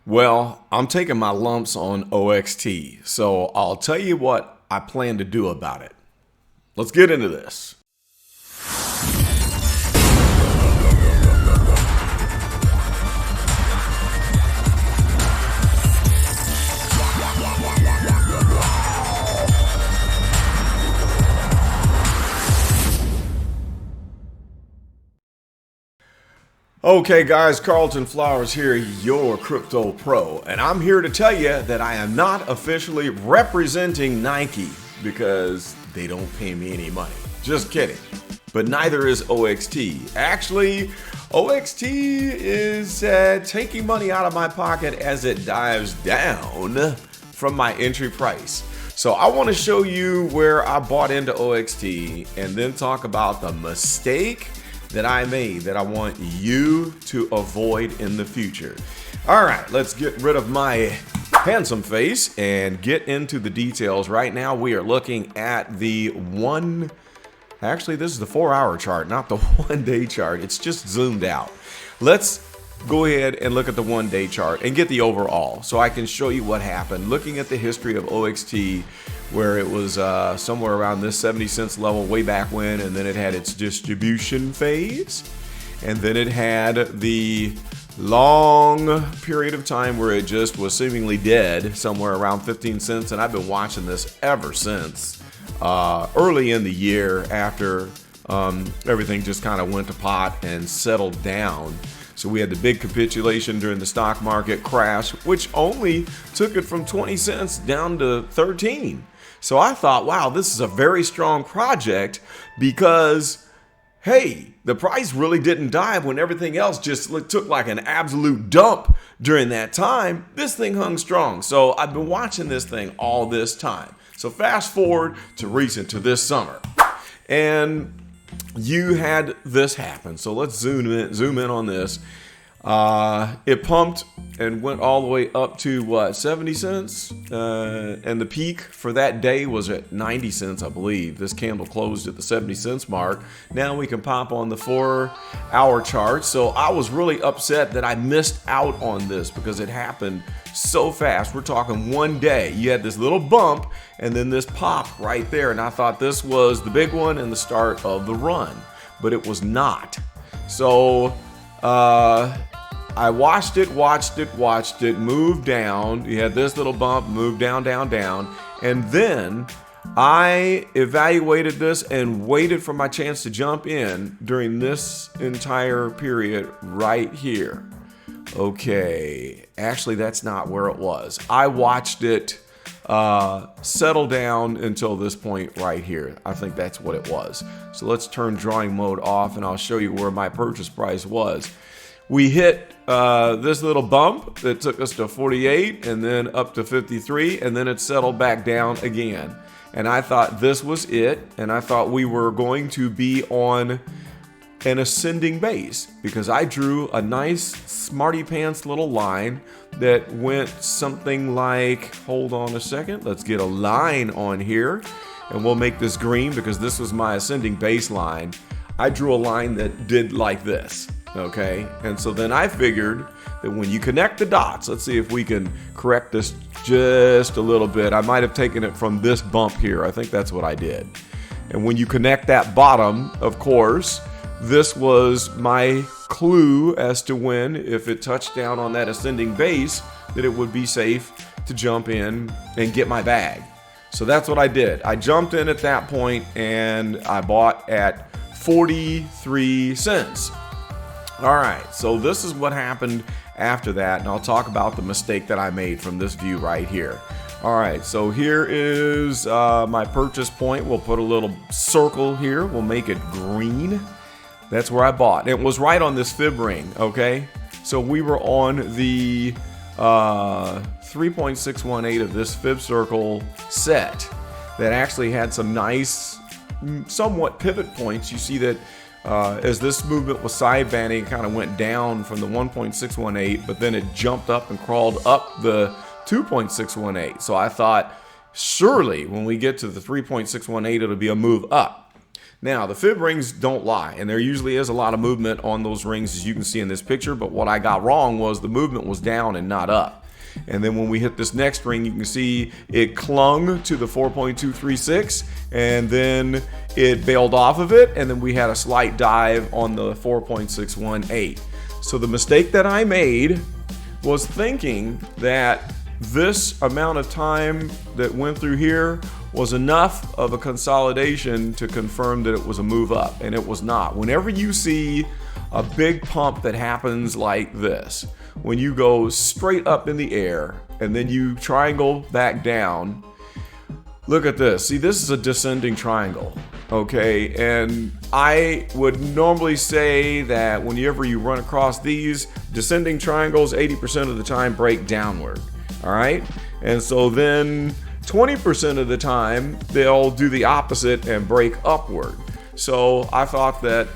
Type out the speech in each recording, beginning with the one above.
Well, I'm taking my lumps on OXT, so I'll tell you what I plan to do about it. Let's get into this. Okay guys, Carlton Flowers here, your crypto pro, and I'm here to tell you that I am not officially representing Nike because they don't pay me any money. Just kidding. But neither is OXT. Actually, OXT is taking money out of my pocket as it dives down from my entry price. So I want to show you where I bought into OXT and then talk about the mistake that I made that I want you to avoid in the future. All right, let's get rid of my handsome face and get into the details. Right now we are looking at the actually this is the 4-hour chart, not the 1-day chart. It's just zoomed out. Let's go ahead and look at the 1-day chart and get the overall so I can show you what happened. Looking at the history of OXT, where it was somewhere around this 70 cents level way back when, and then it had its distribution phase, and then it had the long period of time where it just was seemingly dead somewhere around 15 cents, and I've been watching this ever since early in the year after everything just kind of went to pot and settled down. So we had the big capitulation during the stock market crash, which only took it from 20 cents down to 13. So I thought, wow, this is a very strong project because, hey, the price really didn't dive when everything else just took like an absolute dump during that time. This thing hung strong. So I've been watching this thing all this time. So fast forward to this summer. And you had this happen. So let's zoom in on this. It pumped and went all the way up to what, 70 cents? And the peak for that day was at 90 cents, I believe. This candle closed at the 70 cents mark. Now we can pop on the 4-hour chart. So I was really upset that I missed out on this because it happened so fast. We're talking one day. You had this little bump and then this pop right there. And I thought this was the big one and the start of the run, but it was not. So, I watched it, move down. You had this little bump, move down, and then I evaluated this and waited for my chance to jump in during this entire period right here. Okay, actually that's not where it was. I watched it settle down until this point right here. I think that's what it was. So let's turn drawing mode off and I'll show you where my purchase price was. We hit this little bump that took us to 48 and then up to 53, and then it settled back down again. And I thought this was it, and I thought we were going to be on an ascending base because I drew a nice smarty pants little line that went something like, hold on a second, let's get a line on here and we'll make this green because this was my ascending baseline. I drew a line that did like this. Okay, and so then I figured that when you connect the dots, let's see if we can correct this just a little bit. I might have taken it from this bump here. I think that's what I did. And when you connect that bottom, of course, this was my clue as to when, if it touched down on that ascending base, that it would be safe to jump in and get my bag. So that's what I did. I jumped in at that point and I bought at 43 cents. All right, so this is what happened after that, and I'll talk about the mistake that I made from this view right here. All right, so here is my purchase point. We'll put a little circle here. We'll make it green. That's where I bought. It was right on this fib ring, okay? So we were on the 3.618 of this fib circle set that actually had some nice, somewhat pivot points. You see that as this movement was side banding, it kind of went down from the 1.618, but then it jumped up and crawled up the 2.618. So I thought, surely when we get to the 3.618, it'll be a move up. Now, the fib rings don't lie, and there usually is a lot of movement on those rings, as you can see in this picture, but what I got wrong was the movement was down and not up. And then when we hit this next ring, you can see it clung to the 4.236, and then it bailed off of it, and then we had a slight dive on the 4.618. So the mistake that I made was thinking that this amount of time that went through here was enough of a consolidation to confirm that it was a move up, and it was not. Whenever you see a big pump that happens like this, when you go straight up in the air and then you triangle back down, look at this. See, this is a descending triangle, okay? And I would normally say that whenever you run across these descending triangles, 80% of the time break downward, all right? And so then 20% of the time, they'll do the opposite and break upward. So I thought that,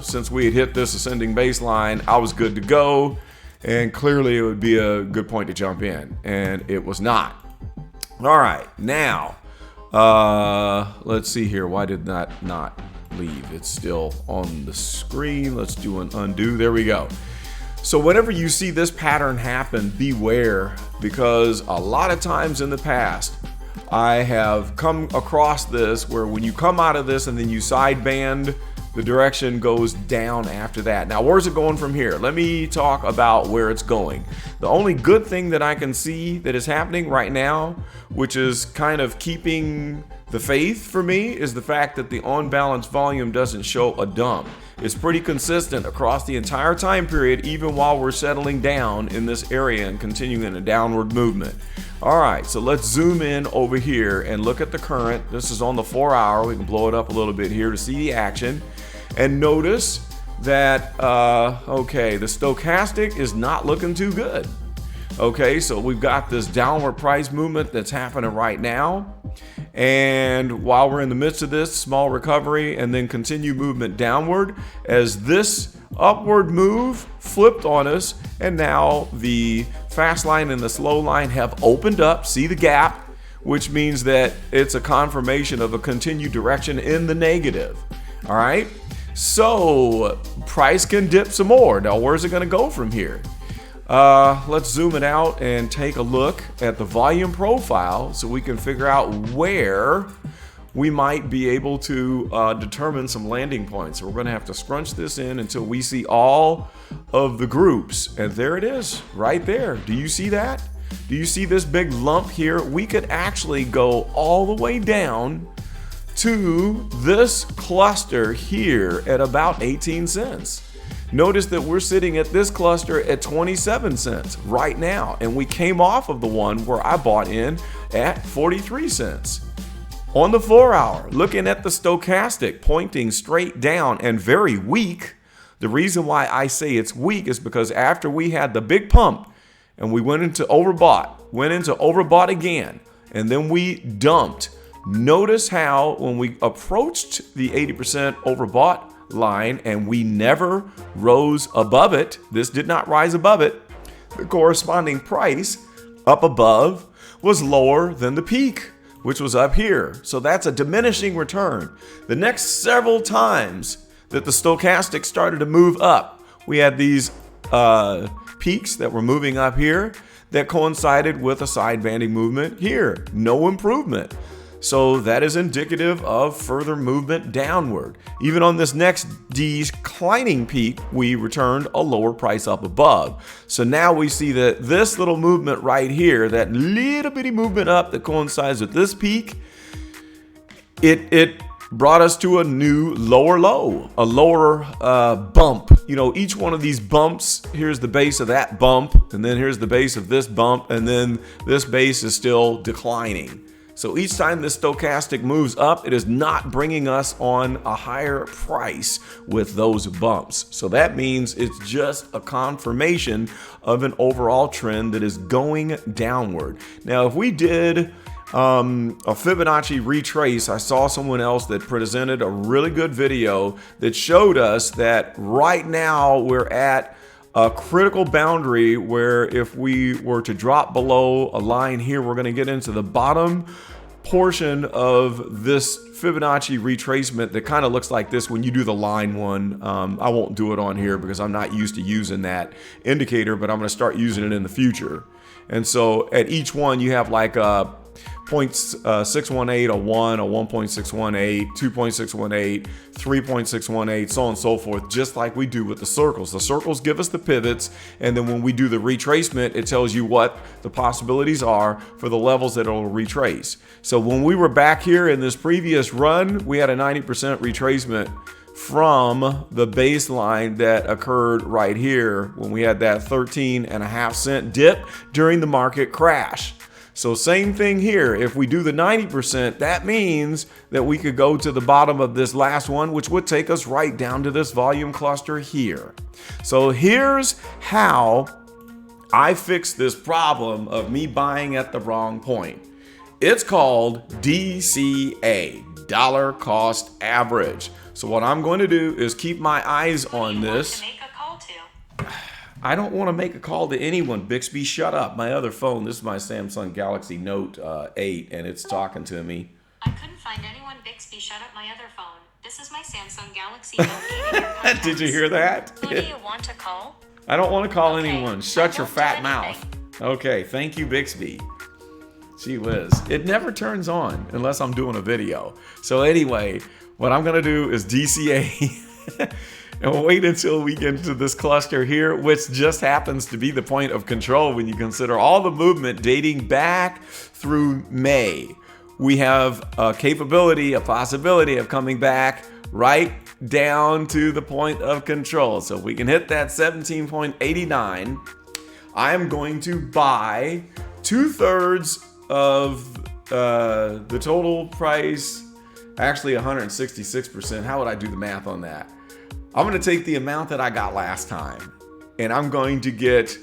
since we had hit this ascending baseline, I was good to go. And clearly it would be a good point to jump in. And it was not. All right, now, let's see here. Why did that not leave? It's still on the screen. Let's do an undo. There we go. So whenever you see this pattern happen, beware, because a lot of times in the past, I have come across this where when you come out of this and then you sideband, the direction goes down after that. Now, where's it going from here? Let me talk about where it's going. The only good thing that I can see that is happening right now, which is kind of keeping the faith for me, is the fact that the on-balance volume doesn't show a dump. It's pretty consistent across the entire time period, even while we're settling down in this area and continuing a downward movement. All right, so let's zoom in over here and look at the current. This is on the 4 hour. We can blow it up a little bit here to see the action. And notice that, the stochastic is not looking too good. Okay, so we've got this downward price movement that's happening right now. And while we're in the midst of this small recovery and then continue movement downward, as this upward move flipped on us, and now the fast line and the slow line have opened up. See the gap, which means that it's a confirmation of a continued direction in the negative. All right, so price can dip some more. Now, where's it going to go from here? Let's zoom it out and take a look at the volume profile so we can figure out where we might be able to determine some landing points. So we're going to have to scrunch this in until we see all of the groups. And there it is, right there. Do you see that? Do you see this big lump here? We could actually go all the way down to this cluster here at about 18 cents. Notice that we're sitting at this cluster at 27 cents right now, and we came off of the one where I bought in at 43 cents. On the 4 hour, looking at the stochastic pointing straight down and very weak. The reason why I say it's weak is because after we had the big pump and we went into overbought again, and then we dumped. Notice how when we approached the 80% overbought line and we never rose above it, this did not rise above it, the corresponding price up above was lower than the peak, which was up here. So that's a diminishing return. The next several times that the stochastic started to move up, we had these peaks that were moving up here that coincided with a side banding movement here. No improvement. So that is indicative of further movement downward. Even on this next declining peak, we returned a lower price up above. So now we see that this little movement right here, that little bitty movement up that coincides with this peak, it brought us to a new lower low, a lower bump. You know, each one of these bumps, here's the base of that bump, and then here's the base of this bump, and then this base is still declining. So each time this stochastic moves up, it is not bringing us on a higher price with those bumps. So that means it's just a confirmation of an overall trend that is going downward. Now, if we did a Fibonacci retrace, I saw someone else that presented a really good video that showed us that right now we're at a critical boundary where if we were to drop below a line here, we're going to get into the bottom portion of this Fibonacci retracement that kind of looks like this when you do the line one. I won't do it on here because I'm not used to using that indicator, but I'm going to start using it in the future. And so at each one you have like a 0.618, a 1, a 1.618, 2.618, 3.618, so on and so forth, just like we do with the circles. The circles give us the pivots, and then when we do the retracement, it tells you what the possibilities are for the levels that it'll retrace. So when we were back here in this previous run, we had a 90% retracement from the baseline that occurred right here when we had that 13.5-cent dip during the market crash. So same thing here. If we do the 90%, that means that we could go to the bottom of this last one, which would take us right down to this volume cluster here. So here's how I fix this problem of me buying at the wrong point. It's called DCA, dollar cost average. So what I'm going to do is keep my eyes on this. I don't want to make a call to anyone. Bixby, shut up. My other phone, this is my Samsung Galaxy Note 8, and it's talking to me. I couldn't find anyone. Bixby, shut up. My other phone. This is my Samsung Galaxy Note 8. Did you hear that? Who do you want to call? I don't want to call Okay, anyone. Shut your don't fat do mouth. anything. Okay, thank you, Bixby. Gee whiz. It never turns on unless I'm doing a video. So anyway, what I'm going to do is DCA. And we'll wait until we get into this cluster here, which just happens to be the point of control when you consider all the movement dating back through May. We have a capability, a possibility of coming back right down to the point of control. So if we can hit that 17.89, I'm going to buy 2/3 of the total price, actually 166%. How would I do the math on that? I'm going to take the amount that I got last time, and I'm going to get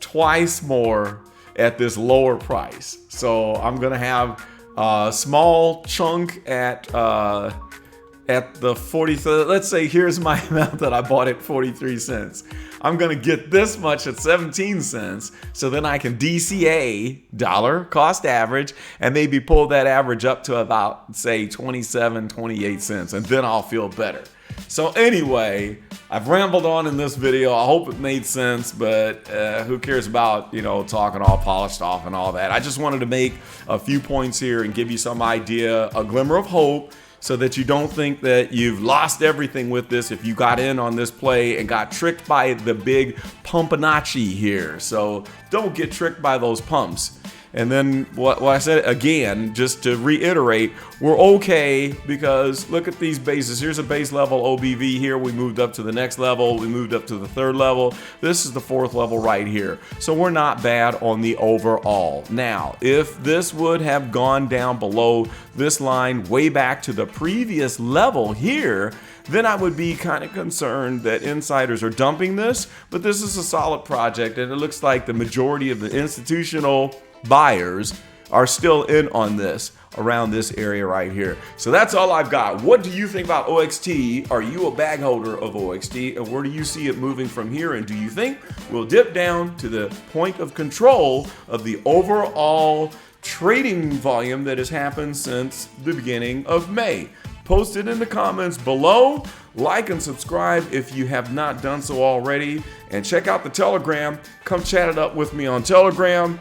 twice more at this lower price. So I'm going to have a small chunk at the 40. Let's say here's my amount that I bought at 43 cents. I'm going to get this much at 17 cents. So then I can DCA, dollar cost average, and maybe pull that average up to about, say, 27, 28 cents. And then I'll feel better. So anyway, I've rambled on in this video. I hope it made sense, but who cares about, talking all polished off and all that. I just wanted to make a few points here and give you some idea, a glimmer of hope, so that you don't think that you've lost everything with this if you got in on this play and got tricked by the big Pumpinacci here. So don't get tricked by those pumps. And then what I said again, just to reiterate, we're okay because look at these bases. Here's a base level OBV here. We moved up to the next level. We moved up to the third level. This is the fourth level right here. So we're not bad on the overall. Now, if this would have gone down below this line way back to the previous level here, then I would be kind of concerned that insiders are dumping this. But this is a solid project, and it looks like the majority of the institutional buyers are still in on this around this area right here. So that's all I've got. What do you think about OXT? Are you a bag holder of OXT, and where do you see it moving from here? And do you think we'll dip down to the point of control of the overall trading volume that has happened since the beginning of May? Post it in the comments below. Like and subscribe if you have not done so already, and check out the Telegram. Come chat it up with me on Telegram.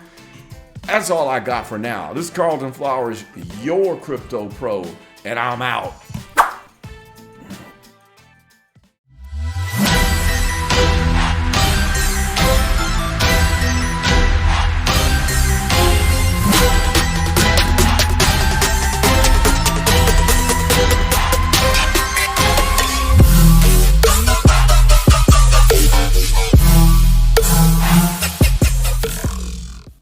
That's all I got for now. This is Carlton Flowers, your crypto pro, and I'm out.